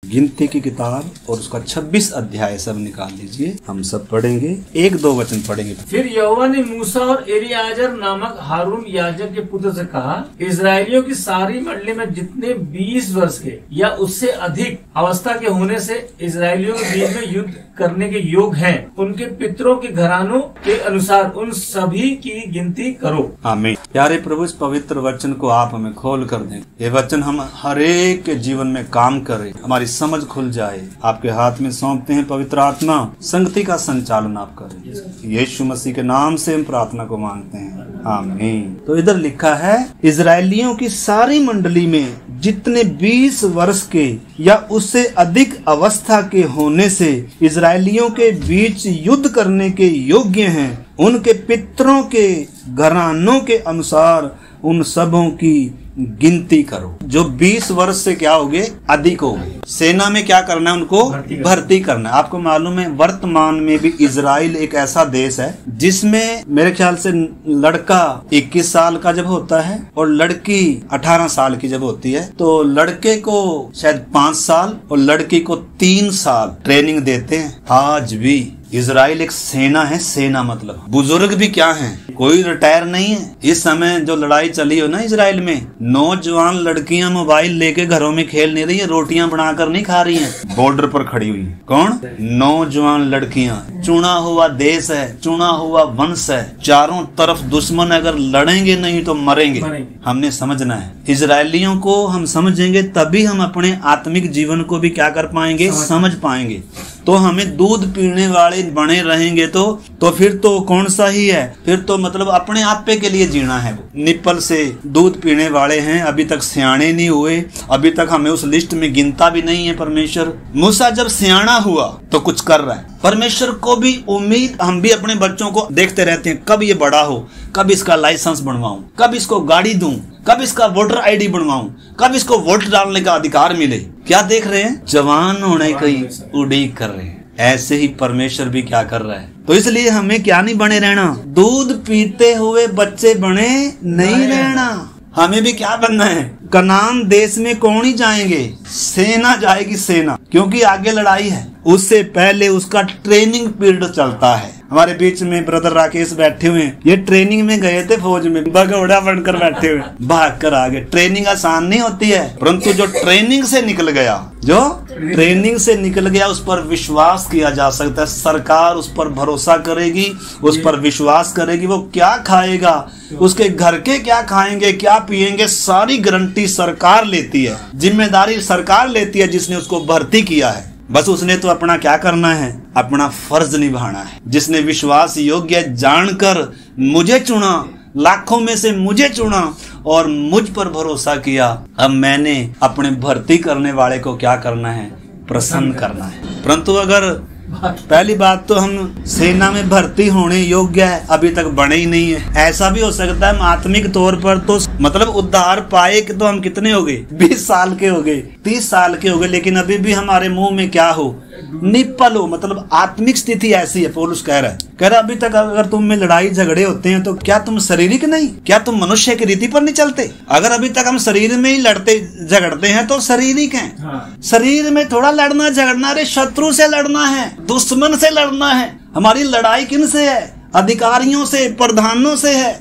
गिनती की किताब और उसका 26 अध्याय सब निकाल लीजिए, हम सब पढ़ेंगे, 1-2 वचन पढ़ेंगे। फिर यहोवा ने मूसा और एलियाजर नामक हारून याजक के पुत्र से कहा, इजरायलियों की सारी मंडली में जितने 20 वर्ष के या उससे अधिक अवस्था के होने से इजरायलियों के बीच में युद्ध करने के योग हैं, उनके पितरों के घरानों के अनुसार उन सभी की गिनती करो। आमीन। प्यारे प्रभु, इस पवित्र वचन को आप हमें खोल कर दें। ये वचन हम हर एक के जीवन में काम करे, हमारी समझ खुल जाए। आपके हाथ में सौंपते हैं पवित्र आत्मा, संगति का संचालन आप करें। यीशु मसीह के नाम से हम प्रार्थना को मांगते हैं, आमीन। तो इधर लिखा है, इजरायलियों की सारी मंडली में जितने 20 वर्ष के या उससे अधिक अवस्था के होने से इजरायलियों के बीच युद्ध करने के योग्य हैं, उनके पितरों के घरानों के अनुसार उन सबों की गिनती करो। जो 20 वर्ष से क्या हो गए, अधिक हो गए। सेना में क्या करना है, उनको भर्ती करना है। आपको मालूम है वर्तमान में भी इजराइल एक ऐसा देश है जिसमें मेरे ख्याल से लड़का 21 साल का जब होता है और लड़की 18 साल की जब होती है, तो लड़के को शायद 5 साल और लड़की को 3 साल ट्रेनिंग देते हैं। आज भी इजराइल एक सेना है। सेना मतलब बुजुर्ग भी क्या हैं, कोई रिटायर नहीं है। इस समय जो लड़ाई चली हो ना इजराइल में, नौजवान लड़कियां मोबाइल लेके घरों में खेल नहीं रही है, रोटियां बनाकर नहीं खा रही हैं, बॉर्डर पर खड़ी हुई। कौन? नौजवान लड़कियां। चुना हुआ देश है, चुना हुआ वंश है, चारों तरफ दुश्मन, अगर लड़ेंगे नहीं तो मरेंगे। हमने समझना है। इजरायलियों को हम समझेंगे तभी हम अपने आत्मिक जीवन को भी क्या कर पाएंगे, समझ पाएंगे। तो हमें दूध पीने वाले बने रहेंगे तो फिर तो कौन सा ही है, फिर तो मतलब अपने आप पे के लिए जीना है। वो निप्पल से दूध पीने वाले हैं, अभी तक सियाने नहीं हुए, अभी तक हमें उस लिस्ट में गिनता भी नहीं है परमेश्वर। मूसा जब सियाना हुआ तो कुछ कर रहा है। परमेश्वर को भी उम्मीद, हम भी अपने बच्चों को देखते रहते हैं, कब ये बड़ा हो, कब इसका लाइसेंस बनवाऊं, कब इसको गाड़ी दूं, कब इसका वोटर आईडी बनवाऊं, कब इसको वोट डालने का अधिकार मिले। क्या देख रहे हैं? जवान होने की उड़ीक कर रहे हैं। ऐसे ही परमेश्वर भी क्या कर रहा है। तो इसलिए हमें क्या नहीं बने रहना, दूध पीते हुए बच्चे बने नहीं रहना। हमें भी क्या बनना है, कनान देश में कौन ही जाएंगे, सेना जाएगी, सेना। क्योंकि आगे लड़ाई है, उससे पहले उसका ट्रेनिंग पीरियड चलता है। हमारे बीच में ब्रदर राकेश बैठे हुए हैं, ये ट्रेनिंग में गए थे, फौज में भगौड़ा बनकर बैठे हुए, भाग कर आगे। ट्रेनिंग आसान नहीं होती है, परंतु जो ट्रेनिंग से निकल गया, जो ट्रेनिंग से निकल गया, उस पर विश्वास किया जा सकता है। सरकार उस पर भरोसा करेगी, उस पर विश्वास करेगी। वो क्या खाएगा, उसके घर के क्या खाएंगे, क्या पिएंगे, सारी गारंटी सरकार लेती है, जिम्मेदारी सरकार लेती है जिसने उसको भर्ती किया है। बस उसने तो अपना क्या करना है, अपना फर्ज निभाना है। जिसने विश्वास योग्य जानकर मुझे चुना, लाखों में से मुझे चुना और मुझ पर भरोसा किया, अब मैंने अपने भर्ती करने वाले को क्या करना है, प्रसन्न करना है। परंतु अगर पहली बात तो हम सेना में भर्ती होने योग्य है, अभी तक बने ही नहीं है। ऐसा भी हो सकता है हम आत्मिक तौर पर तो मतलब उद्धार पाए कि तो हम कितने हो गए, 20 साल के हो गए, 30 साल के हो गए, लेकिन अभी भी हमारे मुंह में क्या हो, निप्पल हो। मतलब आत्मिक स्थिति ऐसी है। पौलुस कह रहा है अभी तक अगर तुम में लड़ाई झगड़े होते हैं तो क्या तुम शारीरिक नहीं, क्या तुम मनुष्य की रीति पर नहीं चलते? अगर अभी तक हम शरीर में ही लड़ते झगड़ते हैं तो शारीरिक हैं। हाँ। शरीर में थोड़ा लड़ना झगड़ना, अरे शत्रु से लड़ना है, दुश्मन से लड़ना है। हमारी लड़ाई किन से है? अधिकारियों से, प्रधानों से है,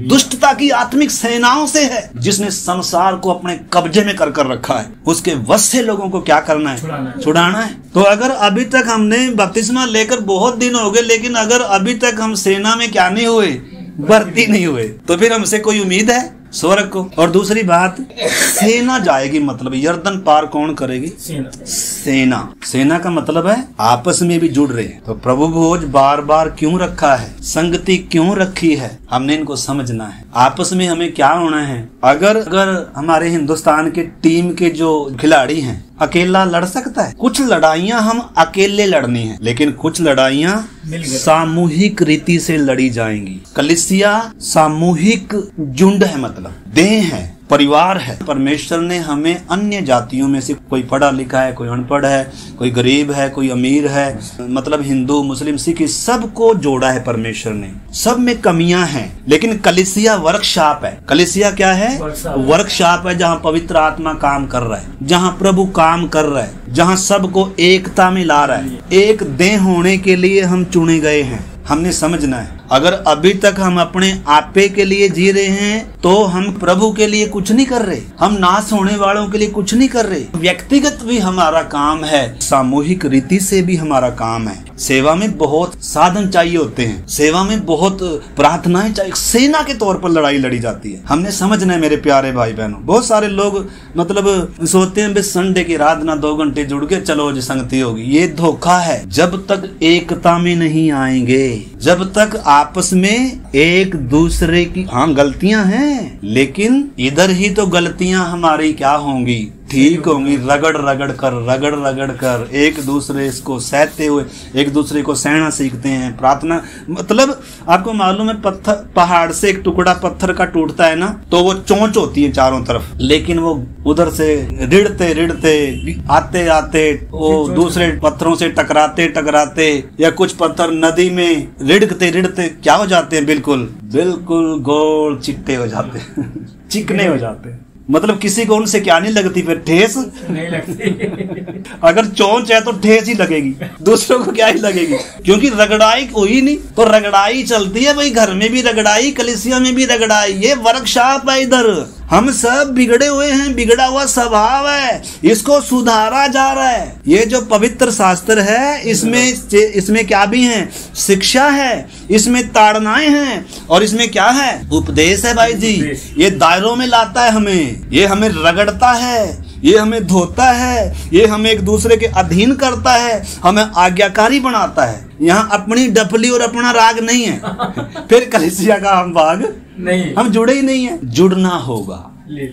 दुष्टता की आत्मिक सेनाओं से है, जिसने संसार को अपने कब्जे में कर रखा है। उसके वश से लोगों को क्या करना है, छुड़ाना है। तो अगर अभी तक हमने बपतिस्मा लेकर बहुत दिन हो गए, लेकिन अगर अभी तक हम सेना में क्या नहीं हुए, भर्ती नहीं हुए, तो फिर हमसे कोई उम्मीद है स्वर्ग को? और दूसरी बात, सेना जाएगी, मतलब यर्दन पार कौन करेगी? सेना। सेना का मतलब है आपस में भी जुड़ रहे हैं। तो प्रभु भोज बार बार क्यों रखा है, संगति क्यों रखी है, हमने इनको समझना है। आपस में हमें क्या होना है। अगर हमारे हिंदुस्तान के टीम के जो खिलाड़ी हैं, अकेला लड़ सकता है? कुछ लड़ाइयां हम अकेले लड़नी है, लेकिन कुछ लड़ाइयां सामूहिक रीति से लड़ी जाएंगी। कलीसिया सामूहिक झुंड है, मतलब देह है। परिवार है। परमेश्वर ने हमें अन्य जातियों में से, कोई पढ़ा लिखा है, कोई अनपढ़ है, कोई गरीब है, कोई अमीर है, मतलब हिंदू मुस्लिम सिख, सबको जोड़ा है परमेश्वर ने। सब में कमियां हैं, लेकिन कलीसिया वर्कशॉप है। कलीसिया क्या है? वर्कशॉप है, जहाँ पवित्र आत्मा काम कर रहा है, जहाँ प्रभु काम कर रहा है, जहाँ सबको एकता में ला रहा है। एक देह होने के लिए हम चुने गए हैं, हमने समझना है। अगर अभी तक हम अपने आपे के लिए जी रहे हैं तो हम प्रभु के लिए कुछ नहीं कर रहे, हम नाश होने वालों के लिए कुछ नहीं कर रहे। व्यक्तिगत भी हमारा काम है, सामूहिक रीति से भी हमारा काम है। सेवा में बहुत साधन चाहिए होते हैं, सेवा में बहुत प्रार्थनाएं चाहिए, सेना के तौर पर लड़ाई लड़ी जाती है। हमने समझना है मेरे प्यारे भाई बहनों। बहुत सारे लोग मतलब सोचते हैं बस संडे की रात ना 2 घंटे जुड़ के चलो जी संगति होगी। ये धोखा है। जब तक एकता में नहीं आएंगे, जब तक आपस में एक दूसरे की, हाँ गलतियां हैं, लेकिन इधर ही तो गलतियां हमारी क्या होंगी, ठीक होंगी। रगड़ रगड़ कर एक दूसरे को सहते हुए एक दूसरे को सहना सीखते हैं। प्रार्थना मतलब आपको मालूम है, पत्थर, पहाड़ से एक टुकड़ा पत्थर का टूटता है ना, तो वो चोंच होती है चारों तरफ, लेकिन वो उधर से रिड़ते आते वो दूसरे पत्थरों से टकराते या कुछ पत्थर नदी में रिड़ते क्या हो जाते हैं, बिल्कुल गोल चिट्टे हो जाते हैं, चिकने हो जाते हैं। मतलब किसी को उनसे क्या नहीं लगती, फिर ठेस नहीं लगती। अगर चोंच है तो ठेस ही लगेगी, दूसरों को क्या ही लगेगी, क्योंकि रगड़ाई हुई नहीं। तो रगड़ाई चलती है भाई, घर में भी रगड़ाई, कलीसिया में भी रगड़ाई। ये वर्कशॉप है। इधर हम सब बिगड़े हुए हैं, बिगड़ा हुआ स्वभाव है, इसको सुधारा जा रहा है। ये जो पवित्र शास्त्र है, इसमें क्या भी है, शिक्षा है, इसमें ताड़नाएं हैं, और इसमें क्या है, उपदेश है भाई जी। ये दायरों में लाता है हमें, ये हमें रगड़ता है, ये हमें धोता है, ये हमें एक दूसरे के अधीन करता है, हमें आज्ञाकारी बनाता है। यहाँ अपनी डफली और अपना राग नहीं है। फिर कलीसिया का हम भाग नहीं, हम जुड़े ही नहीं है। जुड़ना होगा,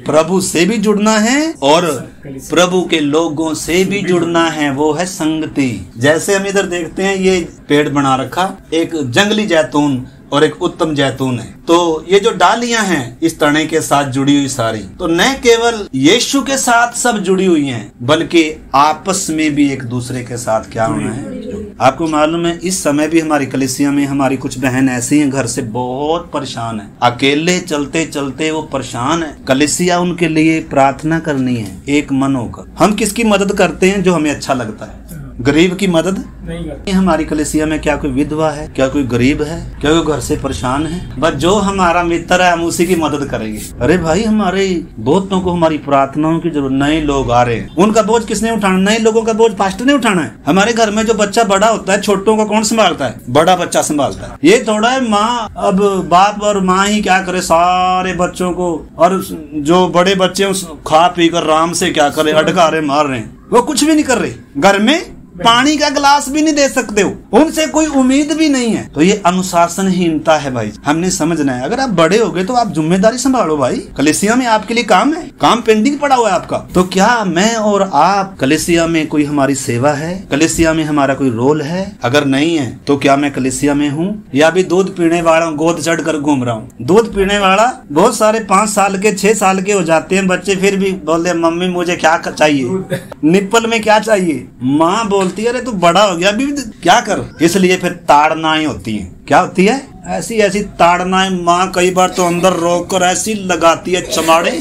प्रभु से भी जुड़ना है और प्रभु के लोगों से भी जुड़ना है, वो है संगति। जैसे हम इधर देखते हैं, ये पेड़ बना रखा, एक जंगली जैतून और एक उत्तम जैतून है। तो ये जो डालियां हैं इस तने के साथ जुड़ी हुई सारी, तो न केवल यीशु के साथ सब जुड़ी हुई हैं, बल्कि आपस में भी एक दूसरे के साथ क्या होना है। आपको मालूम है, इस समय भी हमारी कलीसिया में हमारी कुछ बहन ऐसी हैं, घर से बहुत परेशान है, अकेले चलते चलते वो परेशान है। कलीसिया उनके लिए प्रार्थना करनी है, एक मन होकर। हम किसकी मदद करते हैं? जो हमें अच्छा लगता है। गरीब की मदद नहीं करते। हमारी कलीसिया में क्या कोई विधवा है, क्या कोई गरीब है, क्या कोई घर से परेशान है? बस जो हमारा मित्र है हम उसी की मदद करेंगे। अरे भाई, हमारे बहुतों को हमारी प्रार्थनाओं की जरूरत। नए लोग आ रहे हैं, उनका बोझ किसने उठाना? नए लोगों का बोझ पास्टर ने उठाना है। हमारे घर में जो बच्चा बड़ा होता है, छोटों को कौन संभालता है? बड़ा बच्चा संभालता है। ये थोड़ा है माँ, अब बाप और माँ ही क्या करे सारे बच्चों को, और जो बड़े बच्चे खा पी कर आराम से क्या करे, अटकारे मार रहे हैं, वो कुछ भी नहीं कर रहे। घर में पानी का गिलास भी नहीं दे सकते हो, उनसे कोई उम्मीद भी नहीं है। तो ये अनुशासनहीनता है भाई, हमने समझना है। अगर आप बड़े हो गए तो आप जिम्मेदारी संभालो भाई। कलीसिया में आपके लिए काम है, काम पेंडिंग पड़ा हुआ है आपका। तो क्या मैं और आप, कलीसिया में कोई हमारी सेवा है? कलीसिया में हमारा कोई रोल है? अगर नहीं है तो क्या मैं कलीसिया में हूँ, या भी दूध पीने वाला गोद चढ़ कर घूम रहा हूँ? दूध पीने वाला बहुत सारे 5 साल के 6 साल के हो जाते हैं बच्चे, फिर भी बोलते मम्मी मुझे क्या चाहिए, निप्पल में क्या चाहिए। माँ बोलती है अरे तू बड़ा हो गया, अभी क्या कर। इसलिए फिर ताड़नाएं होती हैं। क्या होती है? ऐसी ताड़नाएं। माँ कई बार तो अंदर रोक कर ऐसी लगाती है चमाड़े,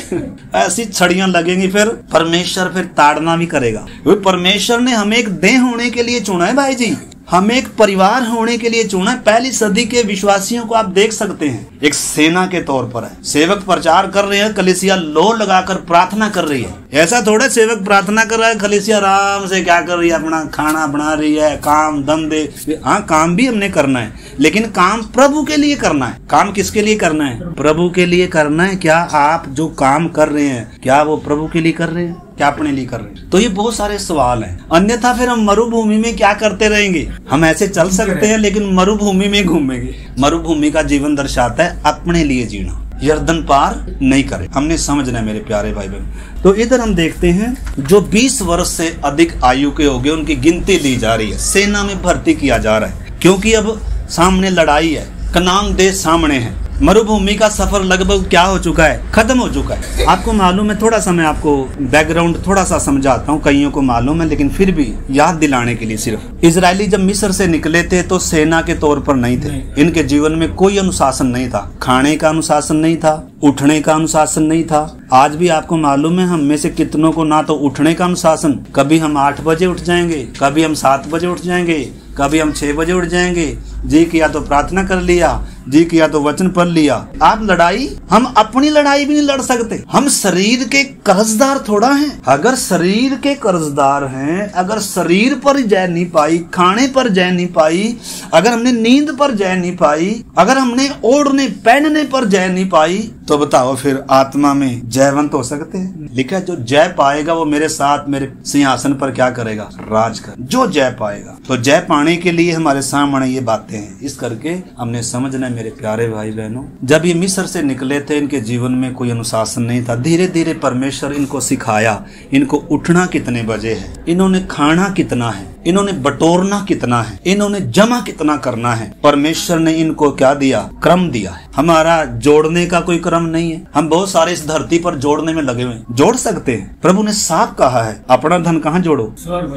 ऐसी छड़ियां लगेंगी, फिर परमेश्वर फिर ताड़ना भी करेगा। क्योंकि परमेश्वर ने हमें एक देह होने के लिए चुना है भाई जी, हमें एक परिवार होने के लिए चुना है। पहली सदी के विश्वासियों को आप देख सकते हैं, एक सेना के तौर पर है। सेवक प्रचार कर रहे हैं, कलीसिया लो लगाकर प्रार्थना कर रही है। ऐसा थोड़ा सेवक प्रार्थना कर रहा है, कलीसिया आराम से क्या कर रही है, अपना खाना बना रही है, काम धंधे। हाँ, काम भी हमने करना है, लेकिन काम प्रभु के लिए करना है। काम किसके लिए करना है? प्रभु के लिए करना है। क्या आप जो काम कर रहे हैं, क्या वो प्रभु के लिए कर रहे हैं, क्या अपने लिए कर रहे हैं? तो ये बहुत सारे सवाल हैं। अन्यथा फिर हम मरुभूमि में क्या करते रहेंगे? हम ऐसे चल सकते हैं, लेकिन मरुभूमि में घूमेंगे। मरुभूमि का जीवन दर्शाता है अपने लिए जीना, यर्दन पार नहीं करे। हमने समझना है मेरे प्यारे भाई बहन। तो इधर हम देखते हैं, जो 20 वर्ष से अधिक आयु के हो गए उनकी गिनती ली जा रही है, सेना में भर्ती किया जा रहा है। क्योंकि अब सामने लड़ाई है, कनान देश सामने है। मरुभूमि का सफर लगभग क्या हो चुका है, खत्म हो चुका है। आपको मालूम है, थोड़ा सा मैं आपको बैकग्राउंड थोड़ा सा समझाता हूँ, कईयों को मालूम है लेकिन फिर भी याद दिलाने के लिए। सिर्फ इजरायली जब मिस्र से निकले थे तो सेना के तौर पर नहीं थे। इनके जीवन में कोई अनुशासन नहीं था, खाने का अनुशासन नहीं था, उठने का अनुशासन नहीं था। आज भी आपको मालूम है हम में से कितनों को ना तो उठने का अनुशासन, कभी हम 8 बजे उठ जाएंगे, कभी हम 7 बजे उठ जाएंगे, कभी हम 6 बजे उठ जाएंगे। जी किया तो प्रार्थना कर लिया, जी किया तो वचन पढ़ लिया। आप लड़ाई, हम अपनी लड़ाई भी नहीं लड़ सकते। हम शरीर के कर्जदार थोड़ा हैं। अगर शरीर के कर्जदार हैं, अगर शरीर पर जय नहीं पाई, खाने पर जय नहीं पाई, अगर हमने नींद पर जय नहीं पाई, अगर हमने ओढ़ने पहनने पर जय नहीं पाई, तो बताओ फिर आत्मा में जयवंत हो सकते हैं? लिखा जो जय पाएगा वो मेरे साथ मेरे सिंहासन पर क्या करेगा, राज कर। जो जय पाएगा, तो जय पाने के लिए हमारे सामने ये बातें हैं। इस करके हमने समझना मेरे प्यारे भाई बहनों, जब ये मिस्र से निकले थे इनके जीवन में कोई अनुशासन नहीं था। धीरे धीरे परमेश्वर इनको सिखाया, इनको उठना कितने बजे है, इन्होंने खाना कितना है, इन्होंने बटोरना कितना है, इन्होंने जमा कितना करना है। परमेश्वर ने इनको क्या दिया, क्रम दिया है। हमारा जोड़ने का कोई क्रम नहीं है। हम बहुत सारे इस धरती पर जोड़ने में लगे हुए हैं, जोड़ सकते हैं। प्रभु ने साफ कहा है अपना धन कहाँ जोड़ो,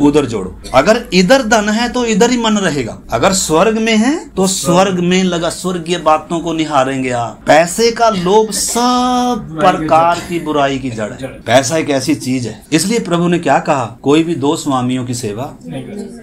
उधर जोड़ो। अगर इधर धन है तो इधर ही मन रहेगा, अगर स्वर्ग में है तो स्वर्ग में लगा, स्वर्गीय बातों को निहारेंगे आप। पैसे का लोभ सब प्रकार की बुराई की जड़ है। पैसा एक ऐसी चीज है, इसलिए प्रभु ने क्या कहा, कोई भी 2 स्वामियों की सेवा,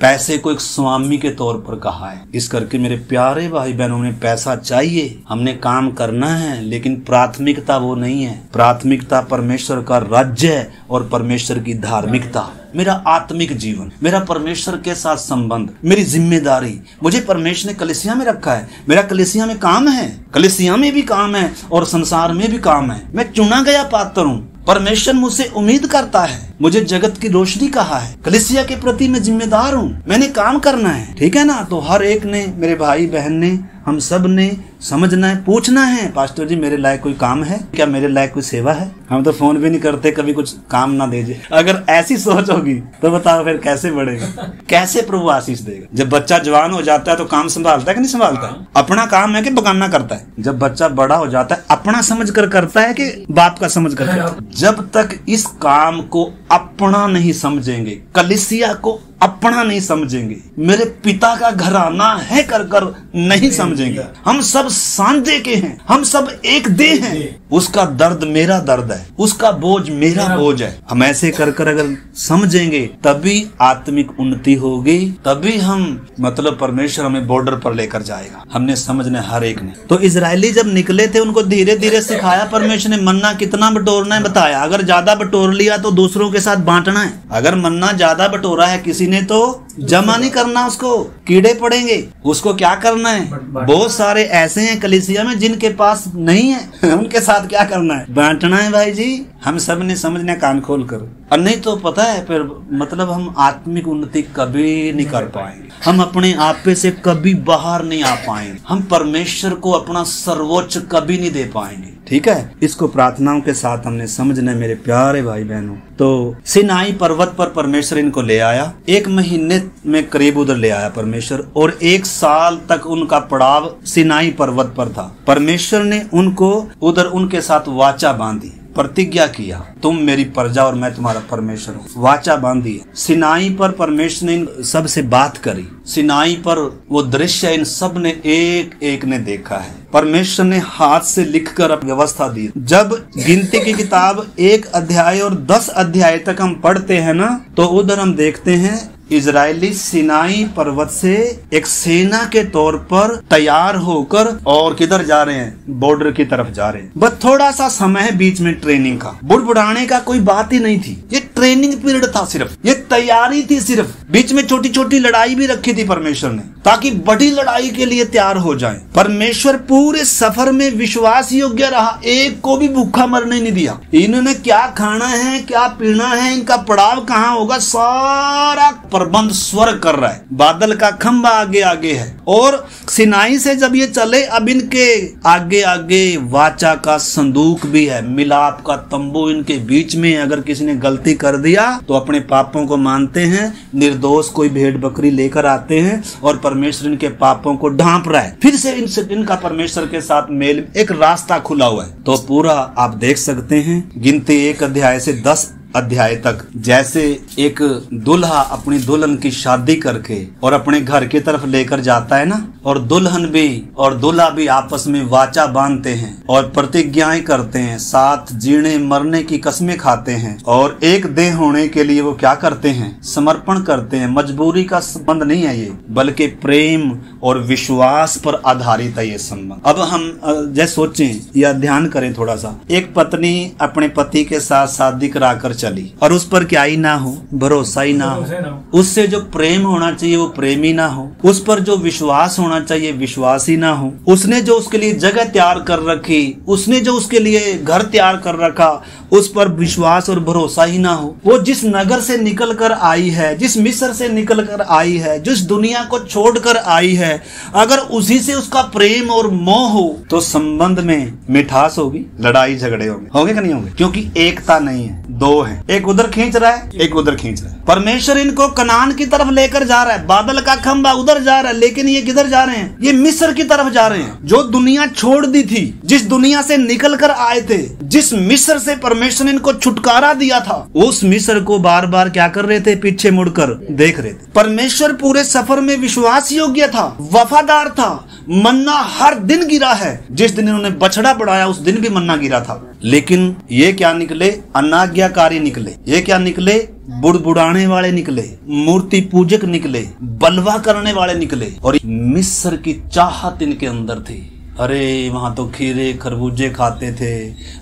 पैसे को एक स्वामी के तौर पर कहा है। इस करके मेरे प्यारे भाई बहनों, ने पैसा चाहिए, हमने काम करना है, लेकिन प्राथमिकता वो नहीं है। प्राथमिकता परमेश्वर का राज्य है और परमेश्वर की धार्मिकता, मेरा आत्मिक जीवन, मेरा परमेश्वर के साथ संबंध, मेरी जिम्मेदारी। मुझे परमेश्वर ने कलीसिया में रखा है, मेरा कलीसिया में काम है, कलीसिया में भी काम है और संसार में भी काम है। मैं चुना गया पात्र हूँ, परमेश्वर मुझसे उम्मीद करता है, मुझे जगत की रोशनी कहा है, कलीसिया के प्रति मैं जिम्मेदार हूँ, मैंने काम करना है। ठीक है ना? तो हर एक ने, मेरे भाई बहन ने, हम सब ने समझना है, पूछना है, पास्टर जी मेरे लायक कोई काम है क्या, मेरे लायक कोई सेवा है? हम तो फोन भी नहीं करते, कभी कुछ काम ना दीजिए। अगर ऐसी सोच होगी तो बताओ फिर कैसे बढ़ेगा, कैसे प्रभु आशीष देगा? जब बच्चा जवान हो जाता है तो काम संभालता है कि नहीं संभालता? अपना काम है कि बगाना करता है? जब बच्चा बड़ा हो जाता है अपना समझ कर करता है कि बाप का समझ कर करता है? जब तक इस काम को अपना नहीं समझेंगे, कलीसिया को अपना नहीं समझेंगे, मेरे पिता का घराना है कर कर नहीं समझेंगे, हम सब सांझे के हैं, हम सब एक देह हैं, उसका दर्द मेरा दर्द है, उसका बोझ मेरा बोझ है। हम ऐसे कर कर अगर समझेंगे तभी आत्मिक उन्नति होगी, तभी हम मतलब परमेश्वर हमें बॉर्डर पर लेकर जाएगा। हमने समझना हर एक ने। तो इजरायली जब निकले थे उनको धीरे धीरे सिखाया परमेश्वर ने, मन्ना कितना बटोरना है बताया। अगर ज्यादा बटोर लिया तो दूसरों के साथ बांटना है। अगर मन्ना ज्यादा बटोरा है किसी ने तो जमा नहीं करना, उसको कीड़े पड़ेंगे। उसको क्या करना है? बहुत सारे ऐसे हैं कलीसिया में जिनके पास नहीं है, उनके साथ क्या करना है? बांटना है भाई जी। हम सब ने समझना, कान खोल कर। और नहीं तो पता है फिर मतलब हम आत्मिक उन्नति कभी नहीं कर पाएंगे, हम अपने आप पे से कभी बाहर नहीं आ पाएंगे, हम परमेश्वर को अपना सर्वोच्च कभी नहीं दे पाएंगे। ठीक है, इसको प्रार्थनाओं के साथ हमने समझना है मेरे प्यारे भाई बहनों। तो सिनाई पर्वत पर परमेश्वर इनको ले आया, 1 महीने में करीब उधर ले आया परमेश्वर, और 1 साल तक उनका पड़ाव सिनाई पर्वत पर था। परमेश्वर ने उनको उधर उनके साथ वाचा बांधी, प्रतिज्ञा किया, तुम मेरी प्रजा और मैं तुम्हारा परमेश्वर हूँ। वाचा बांधी। सिनाई पर परमेश्वर ने इन सब से बात करी। सिनाई पर वो दृश्य इन सब ने एक एक ने देखा है। परमेश्वर ने हाथ से लिखकर व्यवस्था दी। जब गिनती की किताब 1 अध्याय और 10 अध्याय तक हम पढ़ते हैं ना, तो उधर हम देखते हैं इजरायली सिनाई पर्वत से एक सेना के तौर पर तैयार होकर और किधर जा रहे हैं? बॉर्डर की तरफ जा रहे हैं। बस थोड़ा सा समय है बीच में ट्रेनिंग का, बुड़बुड़ाने का कोई बात ही नहीं थी। ये ट्रेनिंग पीरियड था, सिर्फ ये तैयारी थी। सिर्फ बीच में छोटी छोटी लड़ाई भी रखी थी परमेश्वर ने, ताकि बड़ी लड़ाई के लिए तैयार हो जाए। परमेश्वर पूरे सफर में विश्वास योग्य रहा, एक को भी भूखा मरने नहीं दिया। इन्होंने क्या खाना है, क्या पीना है, इनका पड़ाव कहाँ होगा, सारा प्रबंध स्वर्ग कर रहा है, बादल का खंभा आगे आगे है, और सिनाई से जब ये चले अब इनके आगे आगे वाचा का संदूक भी है, मिलाप का तंबू इनके बीच में। अगर किसी ने गलती कर दिया तो अपने पापों को मानते हैं, निर्दोष कोई भेड़ बकरी लेकर आते हैं और परमेश्वर इनके पापों को ढांप रहा है। फिर से इनका परमेश्वर के साथ मेल, एक रास्ता खुला हुआ है। तो पूरा आप देख सकते हैं गिनती 1 अध्याय से 10 अध्याय तक, जैसे एक दुल्हा अपनी दुल्हन की शादी करके और अपने घर की तरफ लेकर जाता है ना, और दुल्हन भी और दूल्हा भी आपस में वाचा बांधते हैं और प्रतिज्ञाएं करते हैं, साथ जीने मरने की कसमें खाते हैं, और एक देह होने के लिए वो क्या करते हैं, समर्पण करते हैं। मजबूरी का संबंध नहीं है ये, बल्कि प्रेम और विश्वास पर आधारित है ये संबंध। अब हम जैसे सोचें या ध्यान करें थोड़ा सा, एक पत्नी अपने पति के साथ शादी कराकर चली और उस पर क्या ही ना हो, भरोसा ही ना हो, उससे जो प्रेम होना चाहिए वो प्रेम ही ना हो, उस पर जो विश्वास होना चाहिए विश्वास ही ना हो, उसने जो उसके लिए जगह तैयार कर रखी, उसने जो उसके लिए घर तैयार कर रखा, उस पर विश्वास और भरोसा ही ना हो। वो जिस नगर से निकल कर आई है, जिस मिस्र से निकल कर आई है, जिस दुनिया को छोड़कर आई है, अगर उसी से उसका प्रेम और मोह हो तो संबंध में मिठास होगी, लड़ाई झगड़े होंगे कि नहीं होंगे? क्योंकि एकता नहीं है, दो है, एक उधर खींच रहा है, एक उधर खींच रहा है। परमेश्वर इनको कनान की तरफ लेकर जा रहा है, बादल का खंभा उधर जा रहा है, लेकिन ये किधर जा रहे हैं? ये मिस्र की तरफ जा रहे हैं, जो दुनिया छोड़ दी थी, जिस दुनिया से निकल कर आए थे, जिस मिस्र से परमेश्वर ने इनको छुटकारा दिया था, उस मिस्र को बार बार क्या कर रहे थे? पीछे मुड़कर देख रहे थे। परमेश्वर पूरे सफर में विश्वास योग्य था, वफादार था, मन्ना हर दिन गिरा है। जिस दिन इन्होंने बछड़ा बढ़ाया उस दिन भी मन्ना गिरा था, लेकिन ये क्या निकले? अनाज्ञाकारी निकले। ये क्या निकले? बुड़बुड़ाने वाले निकले, मूर्ति पूजक निकले, बलवा करने वाले निकले। और मिस्र की चाहत इनके अंदर थी। अरे वहाँ तो खीरे खरबूजे खाते थे,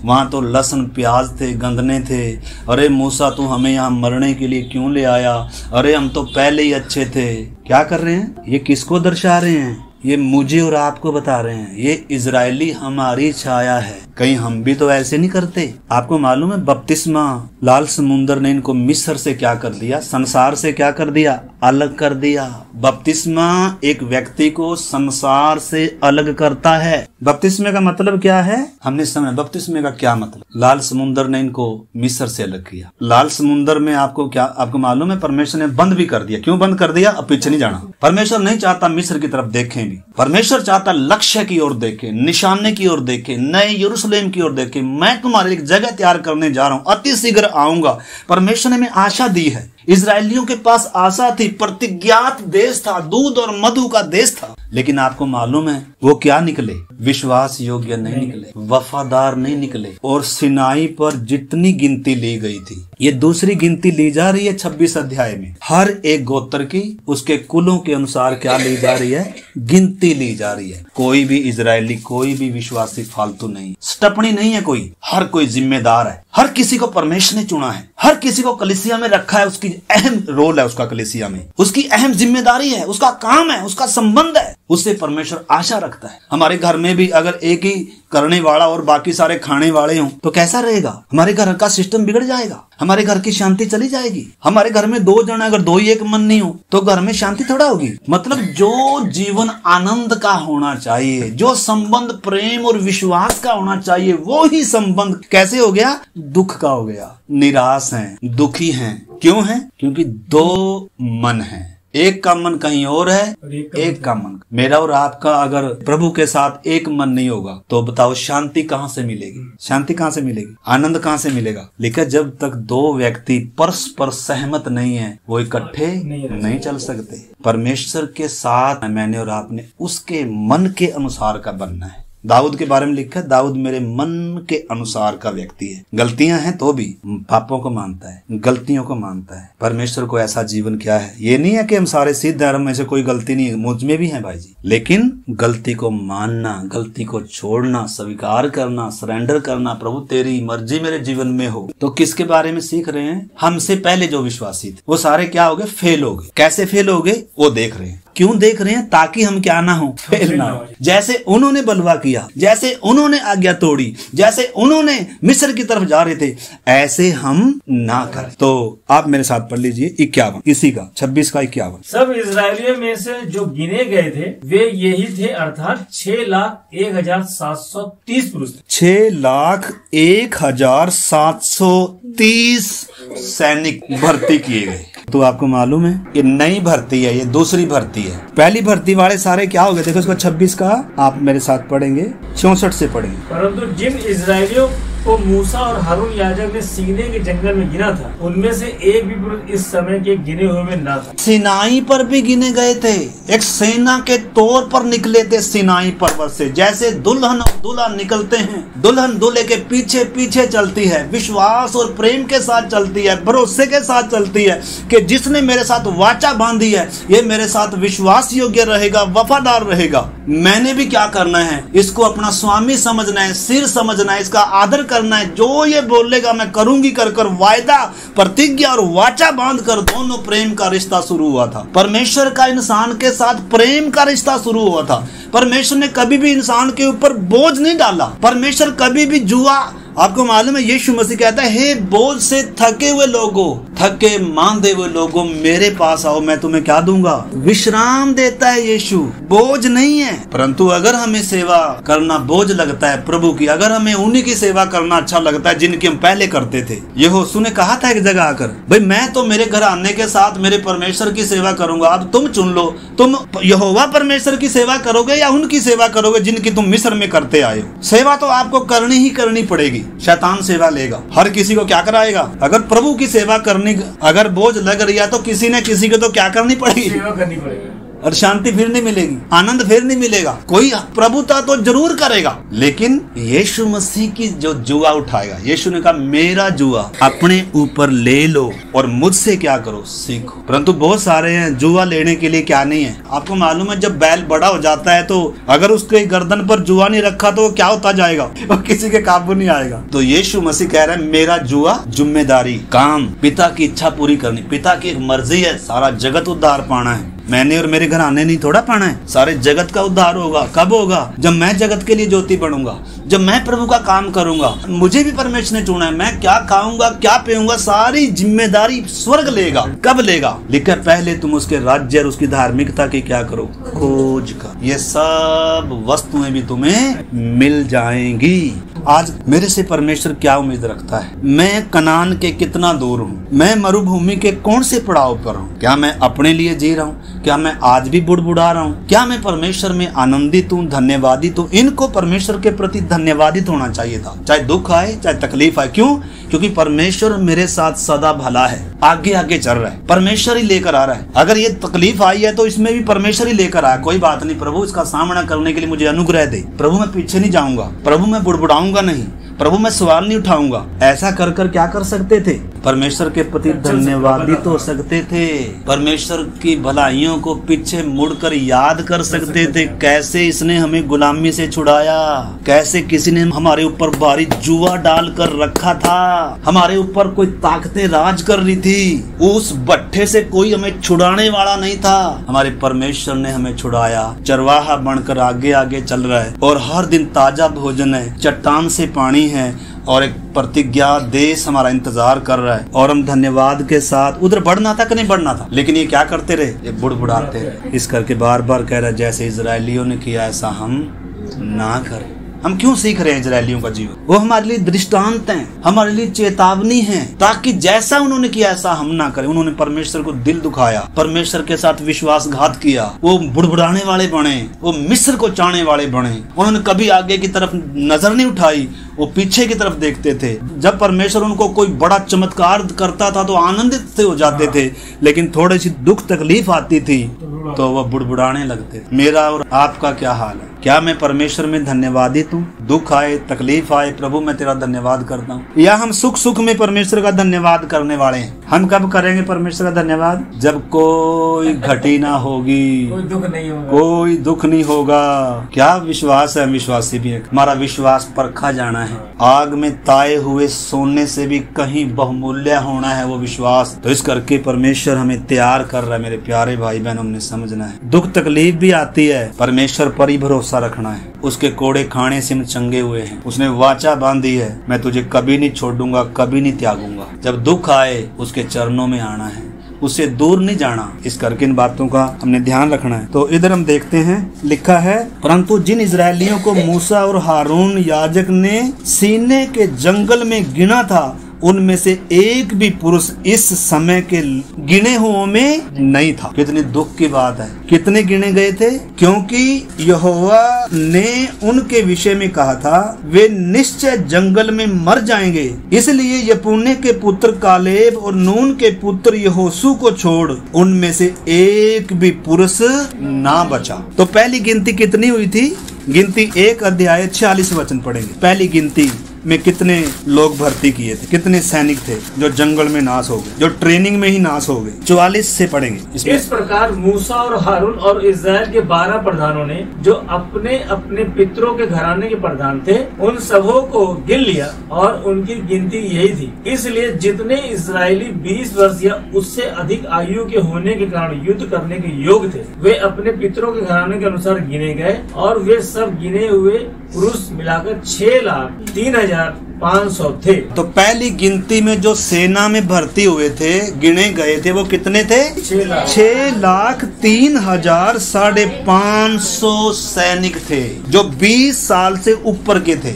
वहाँ तो लहसुन प्याज थे, गंदने थे। अरे मूसा तू हमें यहाँ मरने के लिए क्यों ले आया? अरे हम तो पहले ही अच्छे थे। क्या कर रहे हैं? ये किसको दर्शा रहे हैं? ये मुझे और आपको बता रहे हैं, ये इजरायली हमारी छाया है। कहीं हम भी तो ऐसे नहीं करते? आपको मालूम है बपतिस्मा, लाल समुंदर ने इनको मिस्र से क्या कर दिया? संसार से क्या कर दिया? अलग कर दिया। बपतिस्मा एक व्यक्ति को संसार से अलग करता है। बपतिस्मे का मतलब क्या है? हमने समझा बपतिस्मे का क्या मतलब। लाल समुंदर ने इनको मिस्र से अलग किया। लाल समुंदर में आपको मालूम है परमेश्वर ने बंद भी कर दिया। क्यों बंद कर दिया? अब पीछे नहीं जाना। परमेश्वर नहीं चाहता मिस्र की तरफ देखें भी, परमेश्वर चाहता लक्ष्य की ओर देखें, निशाने की ओर देखें, नए यरूशलेम की ओर देखें। मैं तुम्हारे लिए जगह तैयार करने जा रहा हूं, अति शीघ्र आऊंगा। परमेश्वर ने हमें आशा दी है। इजरायलियों के पास आशा थी, प्रतिज्ञात देश था, दूध और मधु का देश था। लेकिन आपको मालूम है वो क्या निकले? विश्वास योग्य नहीं निकले, वफादार नहीं निकले। और सिनाई पर जितनी गिनती ली गई थी, ये दूसरी गिनती ली जा रही है 26 अध्याय में। हर एक गोत्र की उसके कुलों के अनुसार क्या ली जा रही है? गिनती ली जा रही है। कोई भी इजरायली, कोई भी विश्वासी फालतू नहीं, स्टपनी नहीं है कोई। हर कोई जिम्मेदार है। हर किसी को परमेश्वर ने चुना है, हर किसी को कलीसिया में रखा है। उसकी अहम रोल है, उसका कलीसिया में उसकी अहम जिम्मेदारी है, उसका काम है, उसका संबंध है। उससे परमेश्वर आशा रखता है। हमारे घर में भी अगर एक ही करने वाला और बाकी सारे खाने वाले हों तो कैसा रहेगा? हमारे घर का सिस्टम बिगड़ जाएगा, हमारे घर की शांति चली जाएगी। हमारे घर में 2 जन अगर 2 ही एक मन नहीं हो तो घर में शांति थोड़ा होगी। मतलब जो जीवन आनंद का होना चाहिए, जो संबंध प्रेम और विश्वास का होना चाहिए, वो ही संबंध कैसे हो गया? दुख का हो गया। निराश हैं, दुखी हैं। क्यों हैं? क्योंकि 2 मन हैं। एक का मन कहीं और है, एक का मन। मेरा और आपका अगर प्रभु के साथ एक मन नहीं होगा तो बताओ शांति कहाँ से मिलेगी? शांति कहाँ से मिलेगी? आनंद कहाँ से मिलेगा? लेकिन जब तक 2 व्यक्ति परस्पर सहमत नहीं है वो इकट्ठे नहीं चल सकते। परमेश्वर के साथ मैंने और आपने उसके मन के अनुसार का बनना है। दाऊद के बारे में लिखा है, दाऊद मेरे मन के अनुसार का व्यक्ति है। गलतियां हैं तो भी पापों को मानता है, गलतियों को मानता है। परमेश्वर को ऐसा जीवन क्या है? ये नहीं है कि हम सारे सिद्ध धर्म में से कोई गलती नहीं है, मुझ में भी है भाई जी। लेकिन गलती को मानना, गलती को छोड़ना, स्वीकार करना, सरेंडर करना, प्रभु तेरी मर्जी मेरे जीवन में हो। तो किसके बारे में सीख रहे हैं? हमसे पहले जो विश्वासी थे वो सारे क्या हो गए? फेल हो गए। कैसे फेल हो गए वो देख रहे हैं। क्यों देख रहे हैं? ताकि हम क्या ना हो, फेल ना हो। जैसे उन्होंने बलवा किया, जैसे उन्होंने आज्ञा तोड़ी, जैसे उन्होंने मिस्र की तरफ जा रहे थे, ऐसे हम ना करें। तो आप मेरे साथ पढ़ लीजिए 51 इसी का 26 का 51। सब इजरायलियों में से जो गिने गए थे वे यही थे, अर्थात 6,01,730 पुरुष। 6,01,730 सैनिक भर्ती किए गए। तो आपको मालूम है ये नई भर्ती है, ये दूसरी भर्ती है। पहली भर्ती वाले सारे क्या हो गए? देखो इसको 26 का आप मेरे साथ पढ़ेंगे, 64 से पढ़ेंगे। परंतु जिन इजरायलियों को मूसा और हारून याजक ने सीने के जंगल में गिना था, उनमें से एक भी पुरुष इस समय के गिने हुए में न था। सिनाई पर भी गिने गए थे, एक सेना के तौर पर निकले थे सिनाई पर्वत से। जैसे दुल्हन और दूल्हा निकलते हैं, दुल्हन दूल्हे के पीछे पीछे चलती है, विश्वास और प्रेम के साथ चलती है, भरोसे के साथ चलती है कि जिसने मेरे साथ वाचा बांधी है ये मेरे साथ विश्वास योग्य रहेगा, वफादार रहेगा। मैंने भी क्या करना है? इसको अपना स्वामी समझना है, सिर समझना है, इसका आदर करना है। जो ये बोलेगा मैं करूंगी कर कर वायदा, प्रतिज्ञा और वाचा बांध कर दोनों प्रेम का रिश्ता शुरू हुआ था। परमेश्वर का इंसान के साथ प्रेम का रिश्ता शुरू हुआ था। परमेश्वर ने कभी भी इंसान के ऊपर बोझ नहीं डाला। परमेश्वर कभी भी जुआ, आपको मालूम है यीशु मसीह कहता है, हे बोझ से थके हुए लोगों, थके मांदे हुए लोगों मेरे पास आओ, मैं तुम्हें क्या दूंगा? विश्राम देता है यीशु, बोझ नहीं है। परंतु अगर हमें सेवा करना बोझ लगता है प्रभु की, अगर हमें उन्हीं की सेवा करना अच्छा लगता है जिनकी हम पहले करते थे। यहोशू ने कहा था एक जगह आकर, भाई मैं तो मेरे घर आने के साथ मेरे परमेश्वर की सेवा करूंगा, अब तुम चुन लो, तुम यहोवा परमेश्वर की सेवा करोगे या उनकी सेवा करोगे जिनकी तुम मिस्र में करते आए हो। सेवा तो आपको करनी ही करनी पड़ेगी। शैतान सेवा लेगा, हर किसी को क्या कराएगा? अगर प्रभु की सेवा करनी अगर बोझ लग रही है तो किसी न किसी को तो क्या करनी पड़ेगी? सेवा करनी पड़ेगी। और शांति फिर नहीं मिलेगी, आनंद फिर नहीं मिलेगा। कोई प्रभुता तो जरूर करेगा, लेकिन यीशु मसीह की जो जुआ उठाएगा, यीशु ने कहा मेरा जुआ अपने ऊपर ले लो और मुझसे क्या करो? सीखो। परंतु बहुत सारे हैं जुआ लेने के लिए क्या नहीं है। आपको मालूम है जब बैल बड़ा हो जाता है तो अगर उसके गर्दन पर जुआ नहीं रखा तो क्या होता जाएगा? और किसी के काबू नहीं आएगा। तो यीशु मसीह कह रहा है मेरा जुआ जिम्मेदारी, काम, पिता की इच्छा पूरी करनी, पिता की एक मर्जी है, सारा जगत उद्धार पाना है। मैंने और मेरे घराने नहीं थोड़ा पाना है, सारे जगत का उद्धार होगा। कब होगा? जब मैं जगत के लिए ज्योति बनूंगा, जब मैं प्रभु का काम करूंगा। मुझे भी परमेश्वर ने चुना है, मैं क्या खाऊंगा क्या पीऊंगा सारी जिम्मेदारी स्वर्ग लेगा। कब लेगा? लिखा पहले तुम उसके राज्य और उसकी धार्मिकता की क्या करो? खोज कर, ये सब वस्तुएं भी तुम्हें मिल जाएंगी। आज मेरे से परमेश्वर क्या उम्मीद रखता है? मैं कनान के कितना दूर हूँ, मैं मरुभूमि के कौन से पड़ाव पर हूँ? क्या मैं अपने लिए जी रहा हूँ? क्या मैं आज भी बुड़बुड़ा रहा हूँ? क्या मैं परमेश्वर में आनंदित हूँ, धन्यवादित हूँ? इनको परमेश्वर के प्रति धन्यवादित होना चाहिए था, चाहे दुख आए चाहे तकलीफ आए। क्यों? क्योंकि परमेश्वर मेरे साथ सदा भला है, आगे आगे चल रहा है, परमेश्वर ही लेकर आ रहा है। अगर ये तकलीफ आई है तो इसमें भी परमेश्वर ही लेकर आया। कोई बात नहीं, प्रभु इसका सामना करने के लिए मुझे अनुग्रह दे। प्रभु मैं पीछे नहीं जाऊंगा, प्रभु मैं बुड़बुड़ाऊंगा नहीं, प्रभु मैं सवाल नहीं उठाऊंगा। ऐसा कर कर क्या कर सकते थे? परमेश्वर के प्रति धन्यवादित हो सकते थे, परमेश्वर की भलाइयों को पीछे मुड़कर याद कर सकते थे। कैसे इसने हमें गुलामी से छुड़ाया, कैसे किसी ने हमारे ऊपर भारी जुआ डाल कर रखा था, हमारे ऊपर कोई ताकतें राज कर रही थी, उस भट्ठे से कोई हमें छुड़ाने वाला नहीं था। हमारे परमेश्वर ने हमें छुड़ाया, चरवाहा बनकर आगे आगे चल रहा है और हर दिन ताजा भोजन है, चट्टान से पानी है और एक प्रतिज्ञा देश हमारा इंतजार कर रहा है। और हम धन्यवाद के साथ उधर बढ़ना था कि नहीं बढ़ना था, लेकिन ये क्या करते रहे? ये बुड़बुड़ाते रहे। इस करके बार बार कह रहा है जैसे इजरायलियों ने किया ऐसा हम ना करें। हम क्यों सीख रहे हैं इजरायलियों का जीवन? वो हमारे लिए दृष्टांत हैं, हमारे लिए चेतावनी है, ताकि जैसा उन्होंने किया ऐसा हम ना करें। उन्होंने परमेश्वर को दिल दुखाया, परमेश्वर के साथ विश्वासघात किया, वो बुड़बुड़ाने वाले बने, वो मिस्र को चाहने वाले बने। उन्होंने कभी आगे की तरफ नजर नहीं उठाई, वो पीछे की तरफ देखते थे। जब परमेश्वर उनको कोई बड़ा चमत्कार करता था तो आनंदित से हो जाते थे, लेकिन थोड़ी सी दुख तकलीफ आती थी तो वह बुड़बुड़ाने लगते थे। मेरा और आपका क्या हाल है? क्या मैं परमेश्वर में धन्यवादित हूँ? दुख आए, तकलीफ आए, प्रभु मैं तेरा धन्यवाद करता हूँ। या हम सुख सुख में परमेश्वर का धन्यवाद करने वाले हैं? हम कब करेंगे परमेश्वर का धन्यवाद? जब कोई घटना होगी, कोई दुख नहीं होगा, कोई दुख नहीं होगा। क्या विश्वास है, विश्वासी भी है। हमारा विश्वास परखा जाना है। आग में ताए हुए सोने से भी कहीं बहुमूल्य होना है वो विश्वास। तो इस करके परमेश्वर हमें तैयार कर रहा है। मेरे प्यारे भाई बहनों, हमने समझना है। दुख तकलीफ भी आती है, परमेश्वर पर ही भरोसा रखना है। उसके कोड़े खाने से हम चंगे हुए हैं। उसने वाचा बांधी है, मैं तुझे कभी नहीं छोड़ूंगा, कभी नहीं त्यागूंगा। जब दुख आए उसके चरणों में आना है, उससे दूर नहीं जाना। इस करके इन बातों का हमने ध्यान रखना है। तो इधर हम देखते हैं, लिखा है, परंतु जिन इजरायलियों को मूसा और हारून याजक ने सीने के जंगल में गिना था, उनमें से एक भी पुरुष इस समय के गिने हुओं में नहीं था। कितनी दुख की बात है। कितने गिने गए थे? क्योंकि यहोवा ने उनके विषय में कहा था, वे निश्चय जंगल में मर जाएंगे। इसलिए यपुन्ने के पुत्र कालेब और नून के पुत्र यहोशू को छोड़ उनमें से एक भी पुरुष ना बचा। तो पहली गिनती कितनी हुई थी? गिनती 1 अध्याय 46 वचन पढ़ेंगे। पहली गिनती में कितने लोग भर्ती किए थे, कितने सैनिक थे जो जंगल में नाश हो गए, जो ट्रेनिंग में ही नाश हो गए। 44 से पढ़ेंगे। इस प्रकार मूसा और हारून और इस्राएल के 12 प्रधानों ने, जो अपने अपने पितरों के घराने के प्रधान थे, उन सबों को गिन लिया और उनकी गिनती यही थी। इसलिए जितने इस्राएली 20 वर्ष या उससे अधिक आयु के होने के कारण युद्ध करने के योग्य थे, वे अपने पितरों के घराने के अनुसार गिने गए, और वे सब गिने हुए पुरुष मिलाकर 6,03,500 थे। तो पहली गिनती में जो सेना में भर्ती हुए थे, गिने गए थे, वो कितने थे? 6,03,500 सैनिक थे, जो 20 साल से ऊपर के थे,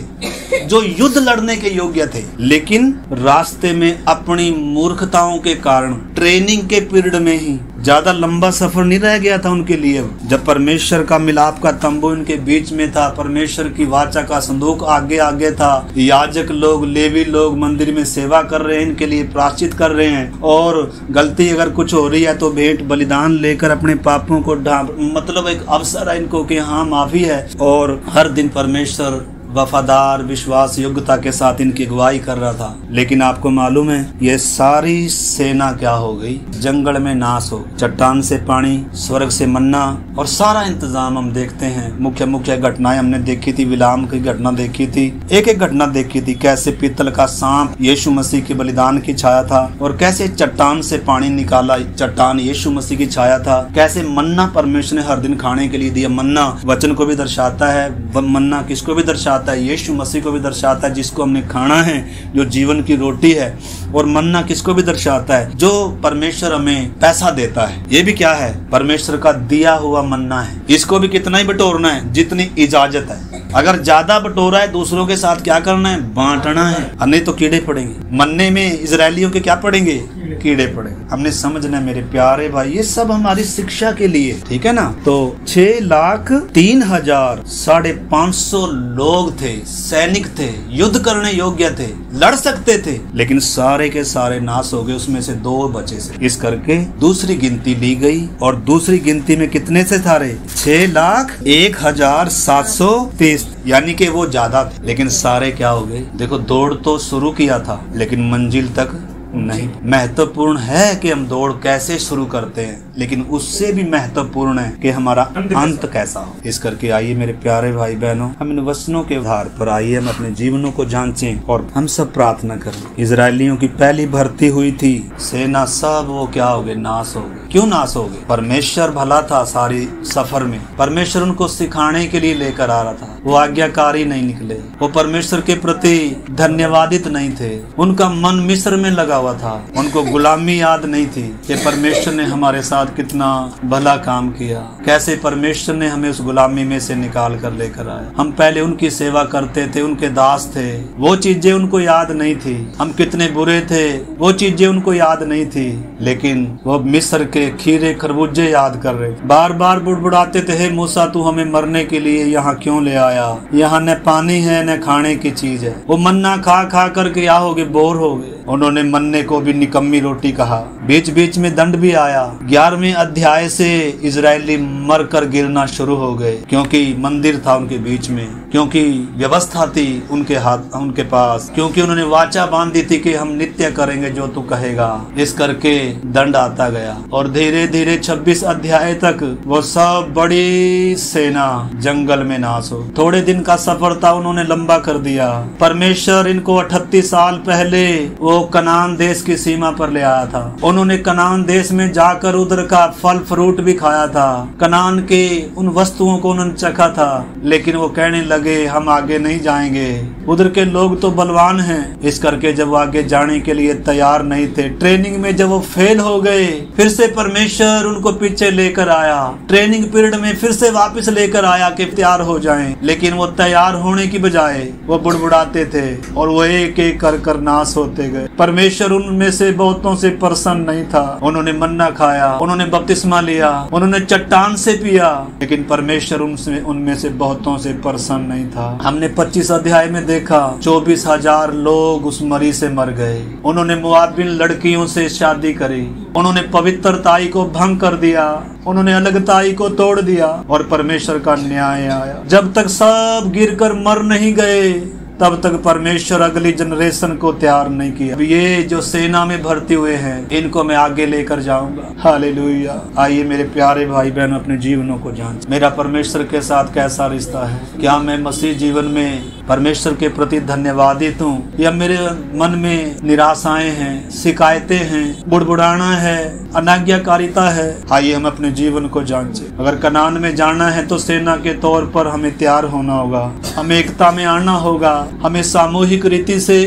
जो युद्ध लड़ने के योग्य थे। लेकिन रास्ते में अपनी मूर्खताओं के कारण ट्रेनिंग के पीरियड में ही ज्यादा लंबा सफर नहीं रह गया था उनके लिए। जब परमेश्वर का मिलाप का तंबू इनके बीच में था, परमेश्वर की वाचा का संदूक आगे आगे था, याजक लोग, लेवी लोग मंदिर में सेवा कर रहे हैं, इनके लिए प्रायश्चित कर रहे हैं, और गलती अगर कुछ हो रही है तो भेंट बलिदान लेकर अपने पापों को मतलब एक अवसर है इनको कि हाँ माफी है। और हर दिन परमेश्वर वफादार विश्वास योग्यता के साथ इनकी अगुवाई कर रहा था। लेकिन आपको मालूम है, ये सारी सेना क्या हो गई? जंगल में नाश हो। चट्टान से पानी, स्वर्ग से मन्ना, और सारा इंतजाम हम देखते हैं। मुख्य मुख्य घटनाएं हमने देखी थी। विलाम की घटना देखी थी, एक एक घटना देखी थी। कैसे पीतल का सांप यीशु मसीह के बलिदान की छाया था, और कैसे चट्टान से पानी निकाला, चट्टान यीशु मसीह की छाया था। कैसे मन्ना परमेश्वर ने हर दिन खाने के लिए दिया। मन्ना वचन को भी दर्शाता है, मन्ना किसको भी दर्शाता है? यीशु मसीह को भी दर्शाता है, जिसको हमने खाना है, जो जीवन की रोटी है। और मन्ना किसको भी दर्शाता है? जो परमेश्वर हमें पैसा देता है। ये भी क्या है? परमेश्वर का दिया हुआ मन्ना है। इसको भी कितना ही बटोरना है, जितनी इजाजत है। अगर ज्यादा बटोरा है, दूसरों के साथ क्या करना है? बांटना है, नहीं तो कीड़े पड़ेंगे। मन्ने में इजरायलियों के क्या पड़ेंगे? कीड़े पड़ेंगे। हमने समझना है मेरे प्यारे भाई, ये सब हमारी शिक्षा के लिए, ठीक है ना। तो 6,03,500 लोग थे, सैनिक थे, युद्ध करने योग्य थे, लड़ सकते थे, लेकिन सारे के सारे नाश हो गए। उसमें से 2 बचे से। इस करके दूसरी गिनती ली गई, और दूसरी गिनती में कितने से थारे? 6,01,730, यानी कि वो ज्यादा थे। लेकिन सारे क्या हो गए? देखो, दौड़ तो शुरू किया था, लेकिन मंजिल तक नहीं। महत्वपूर्ण है कि हम दौड़ कैसे शुरू करते हैं, लेकिन उससे भी महत्वपूर्ण है कि हमारा अंत कैसा हो। इस करके आइए मेरे प्यारे भाई बहनों, हम इन वचनों के आधार पर आइए हम अपने जीवनों को जांचें, और हम सब प्रार्थना करें। इजरायलियों की पहली भर्ती हुई थी सेना, सब वो क्या हो गए? नाश हो गए। क्यों नाश हो गए? परमेश्वर भला था सारी सफर में। परमेश्वर उनको सिखाने के लिए लेकर आ रहा था। वो आज्ञाकारी नहीं निकले, वो परमेश्वर के प्रति धन्यवादित नहीं थे। उनका मन मिस्र में लगा हुआ था। उनको गुलामी याद नहीं थी कि परमेश्वर ने हमारे साथ कितना भला काम किया, कैसे परमेश्वर ने हमें उस गुलामी में से निकाल कर लेकर आया। हम पहले उनकी सेवा करते थे, उनके दास थे, वो चीजें उनको याद नहीं थी। हम कितने बुरे थे, वो चीजें उनको याद नहीं थी। लेकिन वो मिस्र के खीरे खरबूजे याद कर रहे, बार बार बुड़बुड़ाते थे, हे मूसा तू हमें मरने के लिए यहाँ क्यों ले आया? यहाँ न पानी है न खाने की चीज है। वो मन्ना खा खा करके क्या हो गए? बोर हो गए। उन्होंने मन्ने को भी निकम्मी रोटी कहा। बीच बीच में दंड भी आया। 11वें अध्याय से इजरायली मर कर गिरना शुरू हो गए, क्योंकि मंदिर था उनके बीच में, क्योंकि व्यवस्था थी उनके पास, क्योंकि उन्होंने वाचा बांधी थी कि हम नित्य करेंगे जो तू कहेगा। इस करके दंड आता गया और धीरे धीरे 26 अध्याय तक वो सब बड़ी सेना जंगल में नाश हो। थोड़े दिन का सफर था, उन्होंने लंबा कर दिया। परमेश्वर इनको 38 साल पहले वो कनान देश की सीमा पर ले आया था। उन्होंने कनान देश में जाकर उधर का फल फ्रूट भी खाया था, कनान के उन वस्तुओं को उन्होंने चखा था, लेकिन वो कहने लगे हम आगे नहीं जाएंगे, उधर के लोग तो बलवान हैं। इस करके जब आगे जाने के लिए तैयार नहीं थे, ट्रेनिंग में जब वो फेल हो गए, फिर से परमेश्वर उनको पीछे लेकर आया। ट्रेनिंग पीरियड में फिर से वापस लेकर आया कि तैयार हो जाएं, लेकिन वो तैयार होने की बजाय वो बुड़बुड़ाते थे और वो एक एक कर नाश होते गए। परमेश्वर उनमें से बहुतों से प्रसन्न नहीं था। उन्होंने मन्ना खाया, उन्होंने बपतिस्मा लिया, उन्होंने चट्टान से पिया, लेकिन परमेश्वर उनमें से बहुतों से प्रसन्न नहीं था। हमने 25 अध्याय में देखा 24,000 लोग उस मरी से मर गए। उन्होंने मुआबिन लड़कियों से शादी करी, उन्होंने पवित्रताई को भंग कर दिया, उन्होंने अलगताई को तोड़ दिया और परमेश्वर का न्याय आया। जब तक सब गिरकर मर नहीं गए तब तक परमेश्वर अगली जनरेशन को तैयार नहीं किया। अब ये जो सेना में भर्ती हुए हैं, इनको मैं आगे लेकर जाऊंगा। हालेलुया। आइए मेरे प्यारे भाई बहन अपने जीवनों को जांच। मेरा परमेश्वर के साथ कैसा रिश्ता है? क्या मैं मसीह जीवन में परमेश्वर के प्रति धन्यवादित हूँ, या मेरे मन में निराशाएं हैं, शिकायतें हैं, बुड़बुड़ाना है, अनाज्ञाकारिता है? आइए हम अपने जीवन को जांचें। अगर कनान में जाना है तो सेना के तौर पर हमें तैयार होना होगा, हमें एकता में आना होगा, हमें सामूहिक रीति से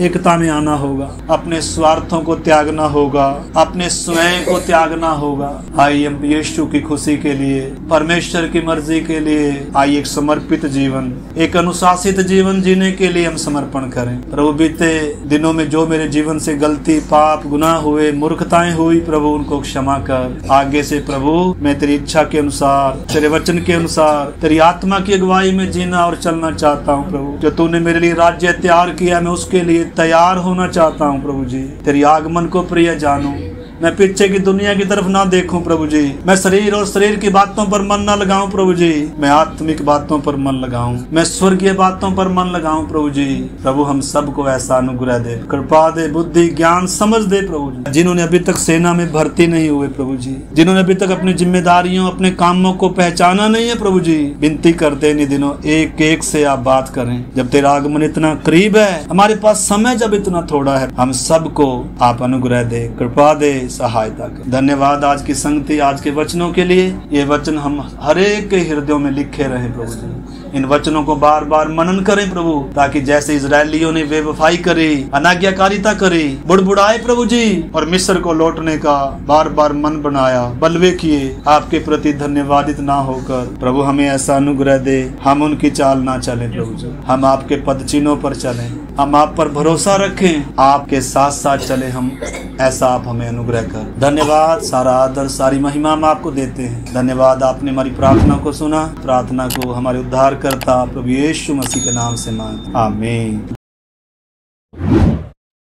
एकता में आना होगा, अपने स्वार्थों को त्यागना होगा, अपने स्वयं को त्यागना होगा। आइए हम यीशु की खुशी के लिए, परमेश्वर की मर्जी के लिए, आइए एक समर्पित जीवन, एक अनुशासित जीवन जीने के लिए हम समर्पण करें। प्रभु बीते दिनों में जो मेरे जीवन से गलती, पाप, गुनाह हुए, मूर्खताएं हुई, प्रभु उनको क्षमा कर। आगे से प्रभु मैं तेरी इच्छा के अनुसार, तेरे वचन के अनुसार, तेरी आत्मा की अगुवाई में जीना और चलना चाहता हूँ। प्रभु जो तूने मेरे लिए राज्य तैयार किया, मैं उसके लिए तैयार होना चाहता हूँ। प्रभु जी तेरी आगमन को प्रिय जानूं, मैं पीछे की दुनिया की तरफ ना देखूं। प्रभु जी मैं शरीर और शरीर की बातों पर मन ना लगाऊं। प्रभु जी मैं आत्मिक बातों पर मन लगाऊं, मैं स्वर्गीय बातों पर मन लगाऊं। प्रभु जी प्रभु हम सबको ऐसा अनुग्रह दे, कृपा दे, बुद्धि ज्ञान समझ दे। प्रभु जी जिन्होंने अभी तक सेना में भर्ती नहीं हुए, प्रभु जी जिन्होंने अभी तक अपनी जिम्मेदारियों, अपने कामों को पहचाना नहीं है, प्रभु जी विनती करते इन दिनों एक एक से आप बात करें। जब तेरा आगमन इतना करीब है, हमारे पास समय जब इतना थोड़ा है, हम सबको आप अनुग्रह दे, कृपा दे, सहायता कर। धन्यवाद आज की संगति, आज के वचनों के लिए। ये वचन हम हर एक के हृदयों में लिखे रहे प्रभु जी। इन वचनों को बार बार मनन करें प्रभु, ताकि जैसे इजरायलियों ने बेवफाई करी, अनाज्ञाकारिता करी, बुड़बुड़ाए प्रभु जी, और मिस्र को लौटने का बार बार मन बनाया, बलवे किए, आपके प्रति धन्यवादित ना होकर प्रभु हमें ऐसा अनुग्रह दे, हम उनकी चाल ना चले प्रभु जी, हम आपके पद चिन्हों पर चलें, हम आप पर भरोसा रखें, आपके साथ साथ चले हम, ऐसा आप हमें अनुग्रह कर। धन्यवाद, सारा आदर, सारी महिमा हम आपको देते हैं। धन्यवाद आपने हमारी प्रार्थना को सुना, प्रार्थना को हमारे उद्धारकर्ता प्रभु यीशु मसीह के नाम से मांग, आमीन।